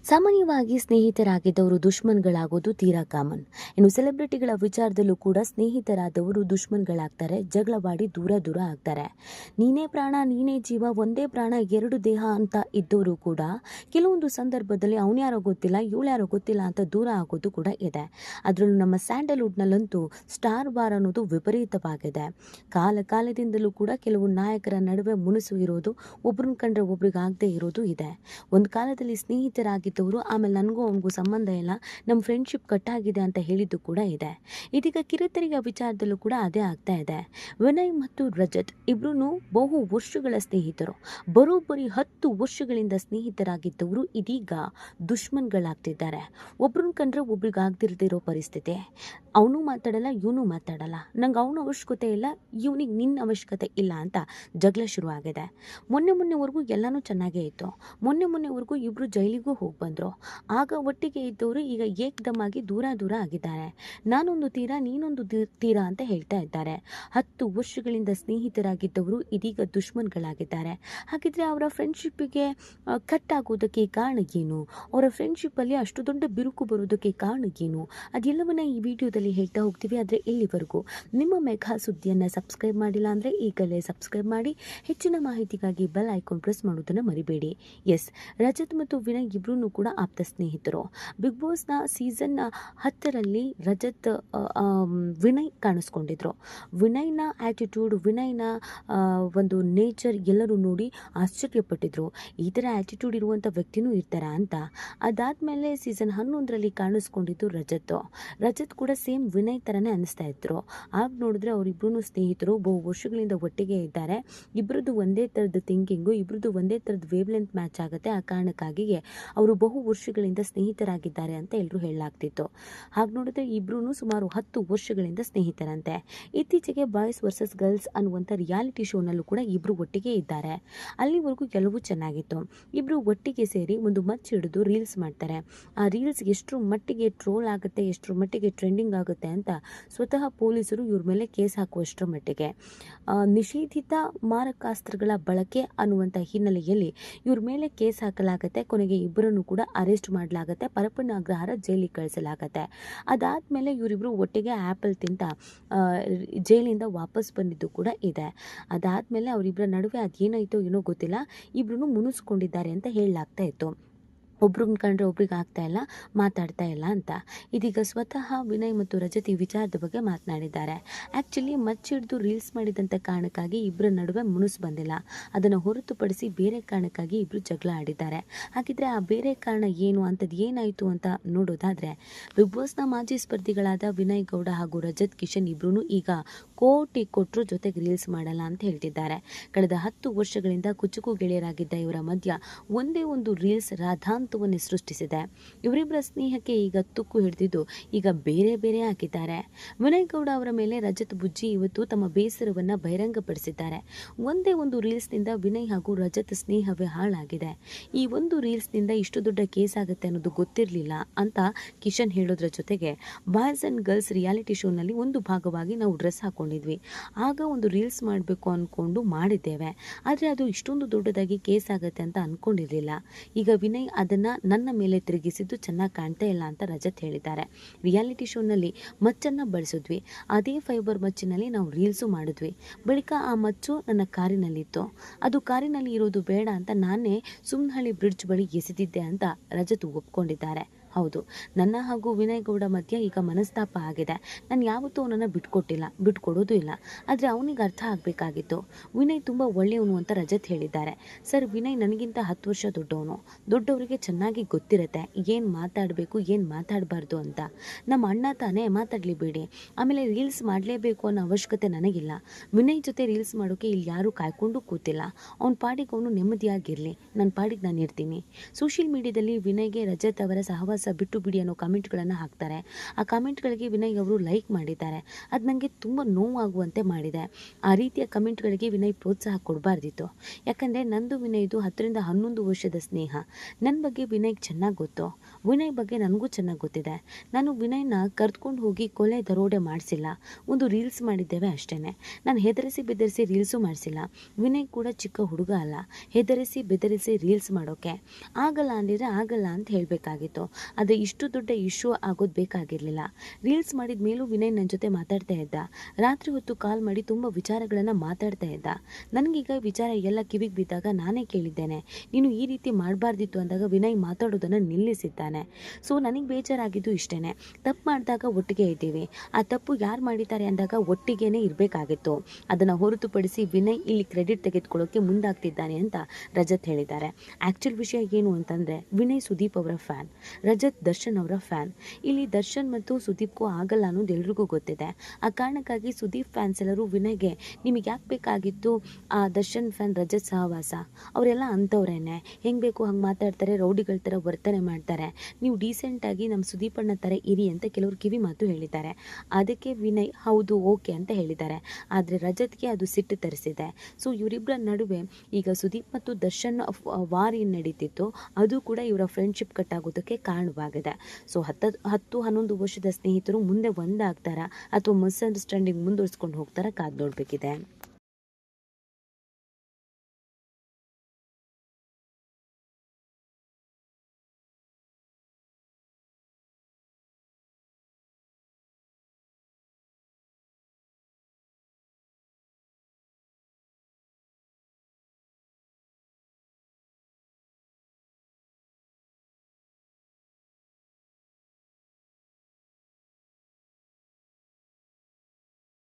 ಸಾಮಾನ್ಯವಾಗಿ ಸ್ನೇಹಿತರಾಗಿದ್ದವರು ದುಶ್ಮನ್ಗಳಾಗೋದು ತೀರಾ ಕಾಮನ್. ಇನ್ನು ಸೆಲೆಬ್ರಿಟಿಗಳ ವಿಚಾರದಲ್ಲೂ ಕೂಡ ಸ್ನೇಹಿತರಾದವರು ದುಶ್ಮನ್ಗಳಾಗ್ತಾರೆ, ಜಗಳವಾಡಿ ದೂರ ದೂರ ಆಗ್ತಾರೆ. ನೀನೇ ಪ್ರಾಣ ನೀನೇ ಜೀವ, ಒಂದೇ ಪ್ರಾಣ ಎರಡು ದೇಹ ಅಂತ ಇದ್ದವರು ಕೂಡ ಕೆಲವೊಂದು ಸಂದರ್ಭದಲ್ಲಿ ಅವನ್ಯಾರೋ ಗೊತ್ತಿಲ್ಲ ಇವಳ್ಯಾರೋ ಗೊತ್ತಿಲ್ಲ ಅಂತ ದೂರ ಆಗೋದು ಕೂಡ ಇದೆ. ಅದರಲ್ಲೂ ನಮ್ಮ ಸ್ಯಾಂಡಲ್ವುಡ್ನಲ್ಲಂತೂ ಸ್ಟಾರ್ ವಾರ್ ಅನ್ನೋದು ವಿಪರೀತವಾಗಿದೆ. ಕಾಲದಿಂದಲೂ ಕೂಡ ಕೆಲವು ನಾಯಕರ ನಡುವೆ ಮುನಿಸು ಇರೋದು, ಒಬ್ರನ್ನ ಕಂಡ್ರೆ ಒಬ್ರಿಗೆ ಆಗದೆ ಇರೋದು ಇದೆ. ಒಂದು ಕಾಲದಲ್ಲಿ ಸ್ನೇಹಿತರಾಗಿದ್ದವರು ಆಮೇಲೆ ನನಗೂ ಅವನಿಗೂ ಸಂಬಂಧ ಇಲ್ಲ, ನಮ್ಮ ಫ್ರೆಂಡ್ಶಿಪ್ ಕಟ್ಟಾಗಿದೆ ಅಂತ ಹೇಳಿದ್ದು ಕೂಡ ಇದೆ. ಇದೀಗ ಕಿರುತೆರೆಯ ವಿಚಾರದಲ್ಲೂ ಕೂಡ ಅದೇ ಆಗ್ತಾ ಇದೆ. ವಿನಯ್ ಮತ್ತು ರಜತ್ ಇಬ್ರು ಬಹು ವರ್ಷಗಳ ಸ್ನೇಹಿತರು. ಬರೋಬ್ಬರಿ 10 ವರ್ಷಗಳಿಂದ ಸ್ನೇಹಿತರಾಗಿದ್ದವರು ಇದೀಗ ದುಶ್ಮನ್ಗಳಾಗ್ತಿದ್ದಾರೆ. ಒಬ್ರನ್ನ ಕಂಡ್ರೆ ಒಬ್ರಿಗೆ ಆಗದಿರದಿರೋ ಪರಿಸ್ಥಿತಿ. ಅವನು ಮಾತಾಡಲ್ಲ, ಇವನು ಮಾತಾಡಲ್ಲ, ನಂಗೆ ಅವನ ಅವಶ್ಯಕತೆ ಇಲ್ಲ, ಇವನಿಗೆ ನಿನ್ನ ಅವಶ್ಯಕತೆ ಇಲ್ಲ ಅಂತ ಜಗಳ ಶುರುವಾಗಿದೆ. ಮೊನ್ನೆವರೆಗೂ ಎಲ್ಲನೂ ಚೆನ್ನಾಗೇ ಇತ್ತು. ಮೊನ್ನೆವರೆಗೂ ಇಬ್ಬರು ಜೈಲಿಗೂ ಹೋಗಿ ಬಂದರು. ಆಗ ಒಟ್ಟಿಗೆ ಇದ್ದವರು ಈಗ ಏಕದಮ್ಮಾಗಿ ದೂರ ಆಗಿದ್ದಾರೆ. ನಾನೊಂದು ತೀರ ನೀನೊಂದು ತೀರ ಅಂತ ಹೇಳ್ತಾ ಇದ್ದಾರೆ. 10 ವರ್ಷಗಳಿಂದ ಸ್ನೇಹಿತರಾಗಿದ್ದವರು ಇದೀಗ ದುಶ್ಮನ್ಗಳಾಗಿದ್ದಾರೆ. ಹಾಗಿದ್ರೆ ಅವರ ಫ್ರೆಂಡ್ಶಿಪ್ಪಿಗೆ ಕಟ್ ಆಗೋದಕ್ಕೆ ಕಾರಣ ಏನು? ಅವರ ಫ್ರೆಂಡ್ಶಿಪ್ಪಲ್ಲಿ ಅಷ್ಟು ದೊಡ್ಡ ಬಿರುಕು ಬರೋದಕ್ಕೆ ಕಾರಣ ಏನು? ಅದೆಲ್ಲವನ್ನ ಈ ವಿಡಿಯೋದಲ್ಲಿ ಹೇಳ್ತಾ ಹೋಗ್ತೀವಿ. ಆದರೆ ಇಲ್ಲಿವರೆಗೂ ನಿಮ್ಮ ಮೆಗಾ ಸುದ್ದಿಯನ್ನು ಸಬ್ಸ್ಕ್ರೈಬ್ ಮಾಡಿಲ್ಲ ಅಂದರೆ ಈಗಲೇ ಸಬ್ಸ್ಕ್ರೈಬ್ ಮಾಡಿ. ಹೆಚ್ಚಿನ ಮಾಹಿತಿಗಾಗಿ ಬೆಲ್ ಐಕಾನ್ ಪ್ರೆಸ್ ಮಾಡೋದನ್ನು ಮರಿಬೇಡಿ. ಎಸ್, ರಜತ್ ಮತ್ತು ವಿನಯ್ ಇಬ್ರು ಕೂಡ ಆಪ್ತ ಸ್ನೇಹಿತರು. ಬಿಗ್ ಬಾಸ್ನ ಸೀಸನ್ 10ರಲ್ಲಿ ರಜತ್ ವಿನಯ್ ಕಾಣಿಸ್ಕೊಂಡಿದ್ರು. ವಿನಯ್ನ ಆ್ಯಟಿಟ್ಯೂಡ್, ವಿನಯ್ನ ಒಂದು ನೇಚರ್ ಎಲ್ಲರೂ ನೋಡಿ ಆಶ್ಚರ್ಯಪಟ್ಟಿದ್ರು. ಈ ಥರ ಆ್ಯಟಿಟ್ಯೂಡ್ ಇರುವಂಥ ವ್ಯಕ್ತಿನೂ ಇರ್ತಾರಾ ಅಂತ. ಅದಾದಮೇಲೆ ಸೀಸನ್ 11ರಲ್ಲಿ ಕಾಣಿಸ್ಕೊಂಡಿದ್ದು ರಜತ್ ಕೂಡ ಸೇಮ್ ವಿನಯ್ ಥರನೇ ಅನಿಸ್ತಾ ಇದ್ರು. ಆಗ ನೋಡಿದ್ರೆ ಅವರಿಬ್ರು ಸ್ನೇಹಿತರು, ಬಹು ವರ್ಷಗಳಿಂದ ಒಟ್ಟಿಗೆ ಇದ್ದಾರೆ. ಇಬ್ಬರದ್ದು ಒಂದೇ ಥರದ ಥಿಂಕಿಂಗು, ಇಬ್ಬರದ್ದು ಒಂದೇ ಥರದ ವೇವ್ ಲೆಂತ್ ಮ್ಯಾಚ್ ಆಗುತ್ತೆ. ಆ ಕಾರಣಕ್ಕಾಗಿಯೇ ಅವರು ಬಹು ವರ್ಷಗಳಿಂದ ಸ್ನೇಹಿತರಾಗಿದ್ದಾರೆ ಅಂತ ಎಲ್ಲರೂ ಹೇಳಲಾಗ್ತಿತ್ತು. ಹಾಗೆ ನೋಡಿದ್ರೆ ಇಬ್ರು ಸುಮಾರು 10 ವರ್ಷಗಳಿಂದ ಸ್ನೇಹಿತರಂತೆ. ಇತ್ತೀಚೆಗೆ ಬಾಯ್ಸ್ ವರ್ಸಸ್ ಗರ್ಲ್ಸ್ ಅನ್ನುವಂಥ ರಿಯಾಲಿಟಿ ಶೋನಲ್ಲೂ ಕೂಡ ಇಬ್ಬರು ಒಟ್ಟಿಗೆ ಇದ್ದಾರೆ. ಅಲ್ಲಿವರೆಗೂ ಎಲ್ಲವೂ ಚೆನ್ನಾಗಿತ್ತು. ಇಬ್ಬರು ಒಟ್ಟಿಗೆ ಸೇರಿ ಒಂದು ಮಚ್ಚು ಹಿಡಿದು ರೀಲ್ಸ್ ಮಾಡ್ತಾರೆ. ಆ ರೀಲ್ಸ್ ಎಷ್ಟರ ಮಟ್ಟಿಗೆ ಟ್ರೋಲ್ ಆಗುತ್ತೆ, ಎಷ್ಟರ ಮಟ್ಟಿಗೆ ಟ್ರೆಂಡಿಂಗ್ ಆಗುತ್ತೆ ಅಂತ ಸ್ವತಃ ಪೊಲೀಸರು ಇವ್ರ ಮೇಲೆ ಕೇಸ್ ಹಾಕುವಷ್ಟರ ಮಟ್ಟಿಗೆ. ನಿಷೇಧಿತ ಮಾರಕಾಸ್ತ್ರಗಳ ಬಳಕೆ ಅನ್ನುವಂಥ ಹಿನ್ನೆಲೆಯಲ್ಲಿ ಇವ್ರ ಮೇಲೆ ಕೇಸ್ ಹಾಕಲಾಗುತ್ತೆ. ಕೊನೆಗೆ ಇಬ್ಬರನ್ನು ಕೂಡ ಅರೆಸ್ಟ್ ಮಾಡಲಾಗುತ್ತೆ, ಪರಪ್ಪನ ಅಗ್ರಹಾರ ಜೈಲಿಗೆ ಕಳಿಸಲಾಗುತ್ತೆ. ಅದಾದಮೇಲೆ ಇವರಿಬ್ಬರು ಒಟ್ಟಿಗೆ ಆ್ಯಪಲ್ ತಿಂತ ಜೈಲಿಂದ ವಾಪಸ್ ಬಂದಿದ್ದು ಕೂಡ ಇದೆ. ಅದಾದಮೇಲೆ ಅವರಿಬ್ಬರ ನಡುವೆ ಅದೇನಾಯಿತೋ ಏನೋ ಗೊತ್ತಿಲ್ಲ, ಇಬ್ಬರೂ ಮುನಿಸ್ಕೊಂಡಿದ್ದಾರೆ ಅಂತ ಹೇಳಲಾಗ್ತಾ ಇತ್ತು. ಒಬ್ರನ್ನ ಕಂಡ್ರೆ ಒಬ್ರಿಗೆ ಆಗ್ತಾ ಇಲ್ಲ, ಮಾತಾಡ್ತಾ ಇಲ್ಲ ಅಂತ. ಇದೀಗ ಸ್ವತಃ ವಿನಯ್ ಮತ್ತು ರಜತ್ ಈ ವಿಚಾರದ ಬಗ್ಗೆ ಮಾತನಾಡಿದ್ದಾರೆ. ಆ್ಯಕ್ಚುಲಿ ಮಚ್ಚಿಡ್ದು ರೀಲ್ಸ್ ಮಾಡಿದಂಥ ಕಾರಣಕ್ಕಾಗಿ ಇಬ್ಬರ ನಡುವೆ ಮುನಿಸು ಬಂದಿಲ್ಲ. ಅದನ್ನು ಹೊರತುಪಡಿಸಿ ಬೇರೆ ಕಾರಣಕ್ಕಾಗಿ ಇಬ್ಬರು ಜಗಳ ಆಡಿದ್ದಾರೆ. ಹಾಗಿದ್ರೆ ಆ ಬೇರೆ ಕಾರಣ ಏನು, ಅಂಥದ್ದು ಏನಾಯಿತು ಅಂತ ನೋಡೋದಾದರೆ, ಬಿಗ್ ಬಾಸ್ನ ಮಾಜಿ ಸ್ಪರ್ಧಿಗಳಾದ ವಿನಯ್ ಗೌಡ ಹಾಗೂ ರಜತ್ ಕಿಶನ್ ಇಬ್ಬರೂ ಈಗ ಕೋಟಿ ಕೊಟ್ಟರು ಜೊತೆಗೆ ರೀಲ್ಸ್ ಮಾಡಲ್ಲ ಅಂತ ಹೇಳ್ತಿದ್ದಾರೆ. ಕಳೆದ 10 ವರ್ಷಗಳಿಂದ ಕುಚುಕು ಗೆಳೆಯರಾಗಿದ್ದ ಇವರ ಮಧ್ಯ ಒಂದೇ ಒಂದು ರೀಲ್ಸ್ ರಾಧಾಂತವನ್ನೇ ಸೃಷ್ಟಿಸಿದೆ. ಇವರಿಬ್ಬರ ಸ್ನೇಹಕ್ಕೆ ಈಗ ತುಕ್ಕು ಹಿಡಿದಿದ್ದು ಈಗ ಬೇರೆ ಆಗಿದ್ದಾರೆ. ವಿನಯ್ ಗೌಡ ಅವರ ಮೇಲೆ ರಜತ್ ಬುಜ್ಜಿ ಇವತ್ತು ತಮ್ಮ ಬೇಸರವನ್ನು ಬಹಿರಂಗಪಡಿಸಿದ್ದಾರೆ. ಒಂದೇ ಒಂದು ರೀಲ್ಸ್ನಿಂದ ವಿನಯ್ ಹಾಗೂ ರಜತ್ ಸ್ನೇಹವೇ ಹಾಳಾಗಿದೆ. ಈ ಒಂದು ರೀಲ್ಸ್ನಿಂದ ಇಷ್ಟು ದೊಡ್ಡ ಕೇಸ್ ಆಗುತ್ತೆ ಅನ್ನೋದು ಗೊತ್ತಿರಲಿಲ್ಲ ಅಂತ ಕಿಶನ್ ಹೇಳೋದ್ರ ಜೊತೆಗೆ, ಬಾಯ್ಸ್ ಆ್ಯಂಡ್ ಗರ್ಲ್ಸ್ ರಿಯಾಲಿಟಿ ಶೋನಲ್ಲಿ ಒಂದು ಭಾಗವಾಗಿ ನಾವು ಡ್ರೆಸ್ ಹಾಕೊಂಡಿದ್ವಿ. ಆಗ ಒಂದು ರೀಲ್ಸ್ ಮಾಡಬೇಕು ಅಂದ್ಕೊಂಡು ಮಾಡಿದ್ದೇವೆ. ಆದರೆ ಅದು ಇಷ್ಟೊಂದು ದೊಡ್ಡದಾಗಿ ಕೇಸ್ ಆಗುತ್ತೆ ಅಂತ ಅಂದ್ಕೊಂಡಿರಲಿಲ್ಲ. ಈಗ ವಿನಯ್ ಅದನ್ನು ನನ್ನ ಮೇಲೆ ತಿರುಗಿಸಿದ್ದು ಚೆನ್ನಾಗಿ ಕಾಣ್ತಾ ಇಲ್ಲ ಅಂತ ರಜತ್ ಹೇಳಿದ್ದಾರೆ. ರಿಯಾಲಿಟಿ ಶೋನಲ್ಲಿ ಮಚ್ಚನ್ನು ಬಳಸಿದ್ವಿ, ಅದೇ ಫೈಬರ್ ಮಚ್ಚಿನಲ್ಲಿ ನಾವು ರೀಲ್ಸು ಮಾಡಿದ್ವಿ. ಬಳಿಕ ಆ ಮಚ್ಚು ನನ್ನ ಕಾರಿನಲ್ಲಿತ್ತು. ಅದು ಕಾರಿನಲ್ಲಿ ಇರೋದು ಬೇಡ ಅಂತ ನಾನೇ ಸುಮ್ನಹಳ್ಳಿ ಬ್ರಿಡ್ಜ್ ಬಳಿ ಎಸೆದಿದ್ದೆ ಅಂತ ರಜತ್ ಒಪ್ಕೊಂಡಿದ್ದಾರೆ. ಹೌದು, ನನ್ನ ಹಾಗೂ ವಿನಯ್ ಗೌಡ ಮಧ್ಯೆ ಈಗ ಮನಸ್ತಾಪ ಆಗಿದೆ. ನಾನು ಯಾವತ್ತೂ ಅವನನ್ನು ಬಿಟ್ಕೊಡೋದು ಇಲ್ಲ. ಆದರೆ ಅವನಿಗೆ ಅರ್ಥ ಆಗಬೇಕಾಗಿತ್ತು. ವಿನಯ್ ತುಂಬ ಒಳ್ಳೆಯವನು ಅಂತ ರಜತ್ ಹೇಳಿದ್ದಾರೆ. ಸರ್, ವಿನಯ್ ನನಗಿಂತ 10 ವರ್ಷ ದೊಡ್ಡವರಿಗೆ ಚೆನ್ನಾಗಿ ಗೊತ್ತಿರುತ್ತೆ ಏನು ಮಾತಾಡಬೇಕು ಏನು ಮಾತಾಡಬಾರ್ದು ಅಂತ. ನಮ್ಮ ಅಣ್ಣ ತಾನೇ, ಮಾತಾಡಲಿ ಬೇಡಿ. ಆಮೇಲೆ ರೀಲ್ಸ್ ಮಾಡಲೇಬೇಕು ಅನ್ನೋ ಅವಶ್ಯಕತೆ ನನಗಿಲ್ಲ. ವಿನಯ್ ಜೊತೆ ರೀಲ್ಸ್ ಮಾಡೋಕ್ಕೆ ಇಲ್ಲಿ ಯಾರೂ ಕಾಯ್ಕೊಂಡು ಕೂತಿಲ್ಲ. ಅವನ ಪಾಡಿಗೆ ಅವನು ನೆಮ್ಮದಿಯಾಗಿರಲಿ, ನನ್ನ ಪಾಡಿಗೆ ನಾನು ಇರ್ತೀನಿ. ಸೋಷಿಯಲ್ ಮೀಡಿಯಾದಲ್ಲಿ ವಿನಯ್ಗೆ ರಜತ್ ಅವರ ಸಹವಾಸ ಬಿಟ್ಟು ಬಿಡಿ ಅನ್ನೋ ಕಾಮೆಂಟ್ಗಳನ್ನು ಹಾಕ್ತಾರೆ. ಆ ಕಾಮೆಂಟ್ಗಳಿಗೆ ವಿನಯ್ ಅವರು ಲೈಕ್ ಮಾಡಿದ್ದಾರೆ. ಅದು ನನಗೆ ತುಂಬ ನೋವಾಗುವಂತೆ ಮಾಡಿದೆ. ಆ ರೀತಿಯ ಕಮೆಂಟ್ಗಳಿಗೆ ವಿನಯ್ ಪ್ರೋತ್ಸಾಹ ಕೊಡಬಾರ್ದಿತ್ತು. ಯಾಕಂದರೆ ನಂದು ವಿನಯ್ದು 10ರಿಂದ 11 ವರ್ಷದ ಸ್ನೇಹ. ನನ್ನ ಬಗ್ಗೆ ವಿನಯ್ಗೆ ಚೆನ್ನಾಗಿ ಗೊತ್ತು. ವಿನಯ್ ಬಗ್ಗೆ ನನಗೂ ಚೆನ್ನಾಗಿ ಗೊತ್ತಿದೆ. ನಾನು ವಿನಯ್ನ ಕರೆದುಕೊಂಡು ಹೋಗಿ ಕೊಲೆ ದರೋಡೆ ಮಾಡಿಸಿಲ್ಲ. ಒಂದು ರೀಲ್ಸ್ ಮಾಡಿದ್ದೇವೆ ಅಷ್ಟೇ. ನಾನು ಹೆದರಿಸಿ ಬೆದರಿಸಿ ರೀಲ್ಸು ಮಾಡಿಸಿಲ್ಲ. ವಿನಯ್ ಕೂಡ ಚಿಕ್ಕ ಹುಡುಗ ಅಲ್ಲ, ಹೆದರಿಸಿ ಬೆದರಿಸಿ ರೀಲ್ಸ್ ಮಾಡೋಕ್ಕೆ. ಆಗಲ್ಲ ಅಂದಿದ್ರೆ ಆಗಲ್ಲ ಅಂತ ಹೇಳಬೇಕಾಗಿತ್ತು. ಆದರೆ ಇಷ್ಟು ದೊಡ್ಡ ಇಶ್ಯೂ ಆಗೋದು ಬೇಕಾಗಿರಲಿಲ್ಲ. ರೀಲ್ಸ್ ಮಾಡಿದ ಮೇಲೂ ವಿನಯ್ ನನ್ನ ಜೊತೆ ಮಾತಾಡ್ತಾ ಇದ್ದ. ರಾತ್ರಿ ಹೊತ್ತು ಕಾಲ್ ಮಾಡಿ ತುಂಬ ವಿಚಾರಗಳನ್ನು ಮಾತಾಡ್ತಾ ಇದ್ದ. ನನಗೀಗ ವಿಚಾರ ಎಲ್ಲ ಕಿವಿಗೆ ಬಿದ್ದಾಗ ನಾನೇ ಕೇಳಿದ್ದೇನೆ, ನೀನು ಈ ರೀತಿ ಮಾಡಬಾರ್ದಿತ್ತು ಅಂದಾಗ ವಿನಯ್ ಮಾತಾಡೋದನ್ನು ನಿಲ್ಲಿಸಿದ್ದಾನೆ. ಸೊ ನನಗೆ ಬೇಜಾರಾಗಿದ್ದು ಇಷ್ಟೇ. ತಪ್ಪು ಮಾಡಿದಾಗ ಒಟ್ಟಿಗೆ ಇದ್ದೀವಿ, ಆ ತಪ್ಪು ಯಾರು ಮಾಡಿದ್ದಾರೆ ಅಂದಾಗ ಒಟ್ಟಿಗೇನೆ ಇರಬೇಕಾಗಿತ್ತು. ಅದನ್ನು ಹೊರತುಪಡಿಸಿ ವಿನಯ್ ಇಲ್ಲಿ ಕ್ರೆಡಿಟ್ ತೆಗೆದುಕೊಳ್ಳೋಕೆ ಮುಂದಾಗ್ತಿದ್ದಾನೆ ಅಂತ ರಜತ್ ಹೇಳಿದ್ದಾರೆ. ಆ್ಯಕ್ಚುಲ್ ವಿಷಯ ಏನು ಅಂತಂದರೆ, ವಿನಯ್ ಸುದೀಪ್ ಅವರ ಫ್ಯಾನ್, ರಜತ್ ದರ್ಶನ್ ಅವರ ಫ್ಯಾನ್. ಇಲ್ಲಿ ದರ್ಶನ್ ಮತ್ತು ಸುದೀಪ್ಗೂ ಆಗಲ್ಲ ಅನ್ನೋದು ಎಲ್ರಿಗೂ ಗೊತ್ತಿದೆ. ಆ ಕಾರಣಕ್ಕಾಗಿ ಸುದೀಪ್ ಫ್ಯಾನ್ಸ್ ಎಲ್ಲರೂ ವಿನಯ್ಗೆ, ನಿಮಗೆ ಯಾಕೆ ಬೇಕಾಗಿತ್ತು ಆ ದರ್ಶನ್ ಫ್ಯಾನ್ ರಜತ್ ಸಹವಾಸ, ಅವರೆಲ್ಲ ಅಂಥವ್ರೇನೆ, ಹೆಂಗೆ ಬೇಕು ಹಂಗೆ ಮಾತಾಡ್ತಾರೆ, ರೌಡಿಗಳ ಥರ ವರ್ತನೆ ಮಾಡ್ತಾರೆ, ನೀವು ಡೀಸೆಂಟಾಗಿ ನಮ್ಮ ಸುದೀಪಣ್ಣ ಥರ ಇರಿ ಅಂತ ಕೆಲವರು ಕಿವಿ ಮಾತು ಹೇಳಿದ್ದಾರೆ. ಅದಕ್ಕೆ ವಿನಯ್ ಹೌದು ಓಕೆ ಅಂತ ಹೇಳಿದ್ದಾರೆ. ಆದರೆ ರಜತ್ಗೆ ಅದು ಸಿಟ್ಟು ತರಿಸಿದೆ. ಸೊ ಇವರಿಬ್ಬರ ನಡುವೆ ಈಗ ಸುದೀಪ್ ಮತ್ತು ದರ್ಶನ್ ವಾರ್ ಏನು ನಡೀತಿತ್ತು ಅದು ಕೂಡ ಇವರ ಫ್ರೆಂಡ್ಶಿಪ್ ಕಟ್ ಆಗೋದಕ್ಕೆ ಕಾರಣವಾಗಿದೆ. ಸೊ 10-11 ವರ್ಷದ ಸ್ನೇಹಿತರು ಮುಂದೆ ಒಂದಾಗ್ತಾರಾ ಅಥವಾ ಮಿಸ್ಅಂಡರ್ಸ್ಟ್ಯಾಂಡಿಂಗ್ ಮುಂದುವರಿಸ್ಕೊಂಡು ಹೋಗ್ತಾರಾ ಕಾದು ನೋಡಬೇಕಿದೆ.